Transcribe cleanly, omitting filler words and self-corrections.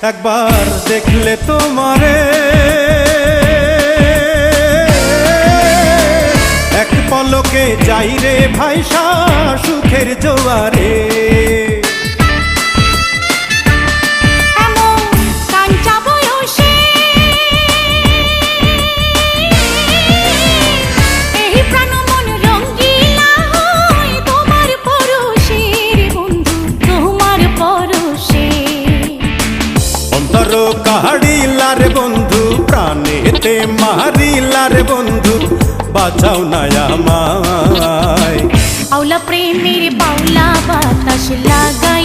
একবার দেখলে তোমারে এক পলকে যাই রে ভাইসা সুখের জোয়ারে। কাহাড়িলার বন্ধু প্রাণেতে মারিলার বন্ধু বাঁচাও না আমায়। আওলা প্রেমের বাউলা বাতাস লাগা